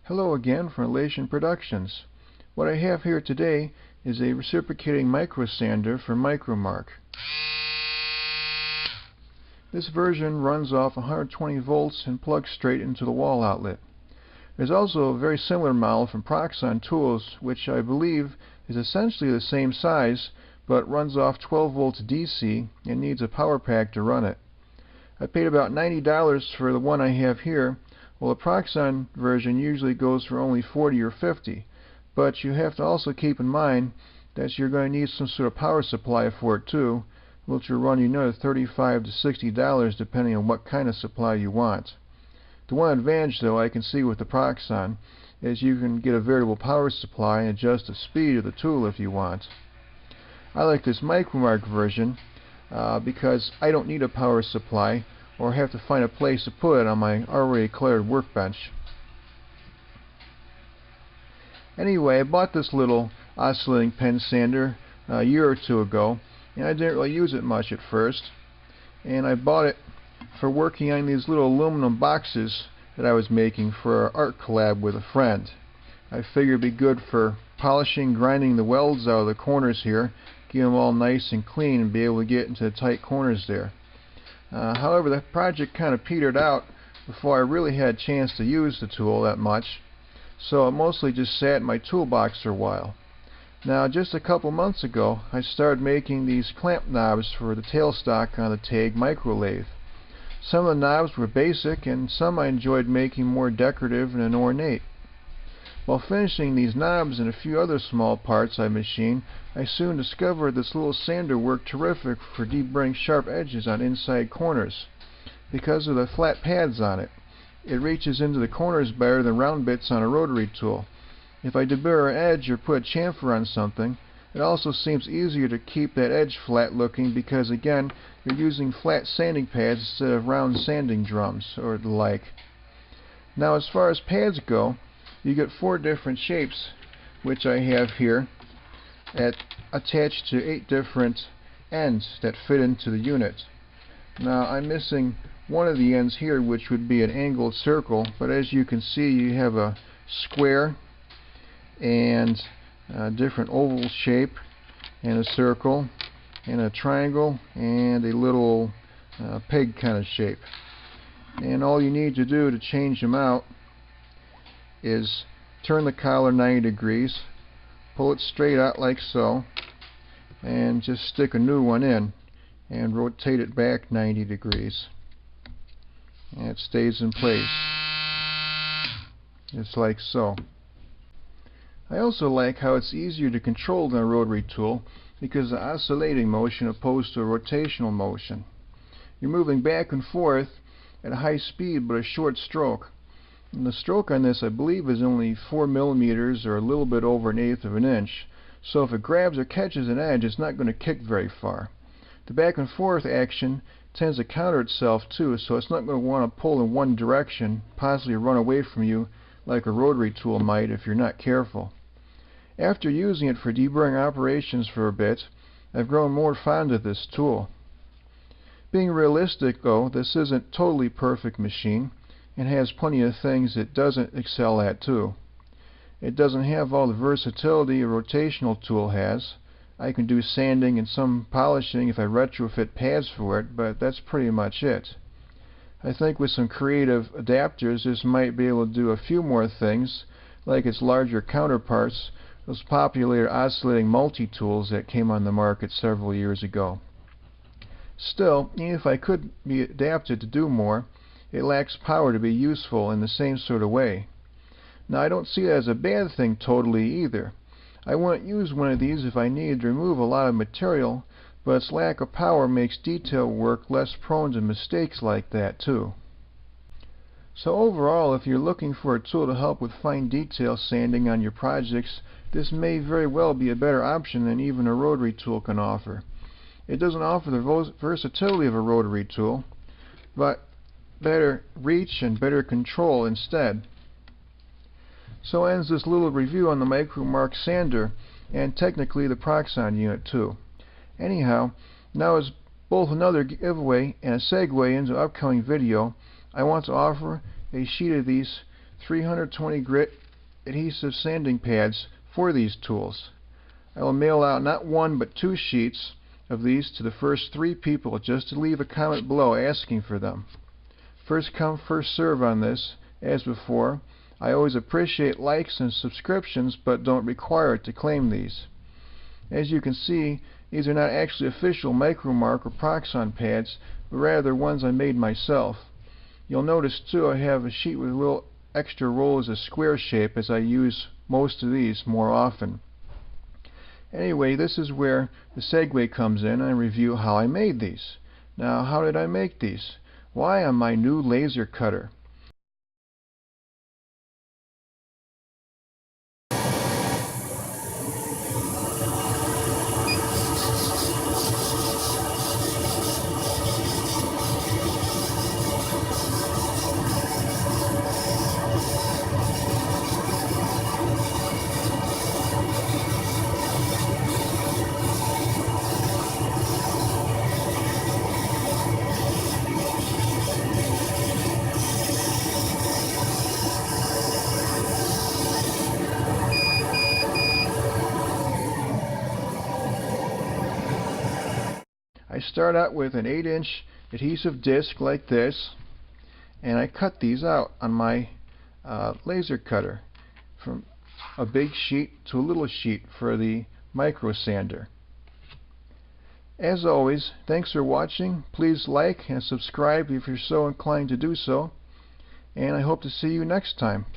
Hello again from Elation Productions. What I have here today is a reciprocating micro sander from Micromark. This version runs off 120 volts and plugs straight into the wall outlet. There's also a very similar model from Proxxon Tools, which I believe is essentially the same size but runs off 12 volts DC and needs a power pack to run it. I paid about $90 for the one I have here. Well, the Proxxon version usually goes for only $40 or $50, but you have to also keep in mind that you're going to need some sort of power supply for it too, which will run you another $35 to $60 depending on what kind of supply you want. The one advantage, though, I can see with the Proxxon is you can get a variable power supply and adjust the speed of the tool if you want. I like this Micromark version because I don't need a power supply or have to find a place to put it on my already cleared workbench. Anyway, I bought this little oscillating pen sander a year or two ago, and I didn't really use it much at first. And I bought it for working on these little aluminum boxes that I was making for an art collab with a friend. I figured it'd be good for polishing, grinding the welds out of the corners here, get them all nice and clean, and be able to get into the tight corners there. However, the project kind of petered out before I really had a chance to use the tool that much, so it mostly just sat in my toolbox for a while. Now, just a couple months ago, I started making these clamp knobs for the tailstock on the TAG micro lathe. Some of the knobs were basic, and some I enjoyed making more decorative and ornate. While finishing these knobs and a few other small parts I machined, I soon discovered this little sander worked terrific for deburring sharp edges on inside corners. Because of the flat pads on it, it reaches into the corners better than round bits on a rotary tool. If I deburr an edge or put a chamfer on something, it also seems easier to keep that edge flat looking because, again, you're using flat sanding pads instead of round sanding drums or the like. Now, as far as pads go, you get 4 different shapes, which I have here, attached to 8 different ends that fit into the unit. Now, I'm missing one of the ends here, which would be an angled circle, but as you can see, you have a square and a different oval shape and a circle and a triangle and a little peg kind of shape. And all you need to do to change them out is turn the collar 90 degrees, pull it straight out like so, and just stick a new one in and rotate it back 90 degrees, and it stays in place just like so. I also like how it's easier to control than a rotary tool because of the oscillating motion opposed to a rotational motion. You're moving back and forth at a high speed but a short stroke. And the stroke on this, I believe, is only 4 millimeters or a little bit over 1/8 of an inch. So if it grabs or catches an edge, it's not going to kick very far. The back and forth action tends to counter itself too, so it's not going to want to pull in one direction, possibly run away from you like a rotary tool might if you're not careful. After using it for deburring operations for a bit, I've grown more fond of this tool. Being realistic, though, this isn't a totally perfect machine, and has plenty of things it doesn't excel at too. It doesn't have all the versatility a rotational tool has. I can do sanding and some polishing if I retrofit pads for it, but that's pretty much it. I think with some creative adapters this might be able to do a few more things, like its larger counterparts, those popular oscillating multi-tools that came on the market several years ago. Still, even if I could be adapted to do more, it lacks power to be useful in the same sort of way. Now, I don't see that as a bad thing totally either. I wouldn't use one of these if I needed to remove a lot of material, but its lack of power makes detail work less prone to mistakes like that too. So overall, if you're looking for a tool to help with fine detail sanding on your projects, this may very well be a better option than even a rotary tool can offer. It doesn't offer the versatility of a rotary tool, but better reach and better control instead. So ends this little review on the Micromark sander, and technically the Proxxon unit too. Anyhow, now as both another giveaway and a segue into an upcoming video, I want to offer a sheet of these 320 grit adhesive sanding pads for these tools. I will mail out not one but 2 sheets of these to the first 3 people just to leave a comment below asking for them. First come, first serve on this. As before, I always appreciate likes and subscriptions, but don't require it to claim these. As you can see, these are not actually official Micromark or Proxxon pads, but rather ones I made myself. You'll notice too I have a sheet with little extra rollers of square shape, as I use most of these more often. Anyway, this is where the segue comes in, and I review how I made these. Now, how did I make these? Why, on my new laser cutter. I start out with an 8-inch adhesive disc like this, and I cut these out on my laser cutter from a big sheet to a little sheet for the micro sander. As always, thanks for watching. Please like and subscribe if you're so inclined to do so, and I hope to see you next time.